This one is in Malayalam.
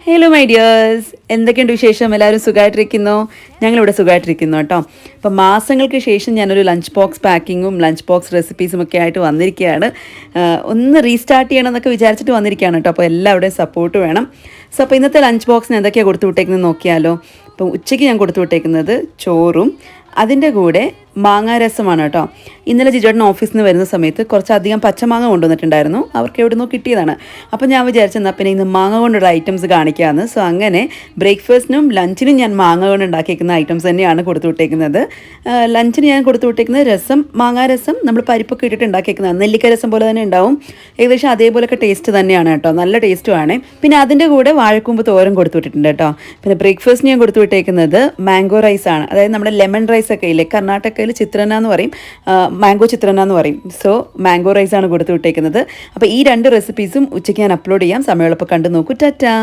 ഹലോ മൈ ഡിയേഴ്സ്, എന്തൊക്കെയുണ്ട് വിശേഷം? എല്ലാവരും സുഖമായിട്ടിരിക്കുന്നോ? ഞങ്ങളിവിടെ സുഖമായിട്ടിരിക്കുന്നു കേട്ടോ. അപ്പോൾ മാസങ്ങൾക്ക് ശേഷം ഞാനൊരു ലഞ്ച് ബോക്സ് പാക്കിങ്ങും ലഞ്ച് ബോക്സ് റെസിപ്പീസും ഒക്കെ ആയിട്ട് വന്നിരിക്കുകയാണ്. ഒന്ന് റീസ്റ്റാർട്ട് ചെയ്യണം എന്നൊക്കെ വിചാരിച്ചിട്ട് വന്നിരിക്കുകയാണ് കേട്ടോ. അപ്പോൾ എല്ലാവരുടെയും സപ്പോർട്ട് വേണം. സോ അപ്പോൾ ഇന്നത്തെ ലഞ്ച് ബോക്സിന് എന്തൊക്കെയാണ് കൊടുത്തു വിട്ടേക്കുന്നത് നോക്കിയാലോ. അപ്പോൾ ഉച്ചയ്ക്ക് ഞാൻ കൊടുത്തു വിട്ടേക്കുന്നത് ചോറും അതിൻ്റെ കൂടെ മാങ്ങാ രസമാണ് കേട്ടോ. ഇന്നലെ ജിജോട്ടൻ ഓഫീസിൽ നിന്ന് വരുന്ന സമയത്ത് കുറച്ചധികം പച്ചമാങ്ങ കൊണ്ടുവന്നിട്ടുണ്ടായിരുന്നു. അവർക്ക് എവിടെ നിന്നോ കിട്ടിയതാണ്. അപ്പോൾ ഞാൻ വിചാരിച്ചെന്നാൽ പിന്നെ ഇന്ന് മാങ്ങ കൊണ്ടുള്ള ഐറ്റംസ് കാണിക്കാമെന്ന്. സോ അങ്ങനെ ബ്രേക്ക്ഫാസ്റ്റിനും ലഞ്ചിനും ഞാൻ മാങ്ങ കൊണ്ട് ഉണ്ടാക്കിയിരിക്കുന്ന ഐറ്റംസ് തന്നെയാണ് കൊടുത്തു വിട്ടേക്കുന്നത്. ലഞ്ചിന് ഞാൻ കൊടുത്തു വിട്ടേക്കുന്നത് രസം, മാങ്ങാ രസം നമ്മൾ പരിപ്പൊക്കെ ഇട്ടിട്ട് ഉണ്ടാക്കിയിരിക്കുന്നത് നെല്ലിക്ക രസം പോലെ തന്നെ ഉണ്ടാവും. ഏകദേശം അതേപോലെയൊക്കെ ടേസ്റ്റ് തന്നെയാണ് കേട്ടോ, നല്ല ടേസ്റ്റുമാണ്. പിന്നെ അതിൻ്റെ കൂടെ വാഴക്കൂമ്പ് തോരൻ കൊടുത്തു വിട്ടിട്ടുണ്ട് കേട്ടോ. പിന്നെ ബ്രേക്ക്ഫാസ്റ്റിന് ഞാൻ കൊടുത്തു വിട്ടേക്കുന്നത് മാംഗോ റൈസാണ്. അതായത് നമ്മുടെ ലെമൺ റൈസ് ഒക്കെ ഇല്ലേ, കർണാടകയിൽ ചിത്രന എന്ന് പറയും, മാംഗോ ചിത്രന എന്ന് പറയും. സോ മാംഗോ റൈസാണ് കൊടുത്തു വിട്ടേക്കുന്നത്. അപ്പോൾ ഈ രണ്ട് റെസിപ്പീസും ഉച്ചയ്ക്ക് ഞാൻ അപ്ലോഡ് ചെയ്യാം. സമയമുള്ളപ്പോൾ കണ്ടു നോക്കൂ. ടാറ്റാ.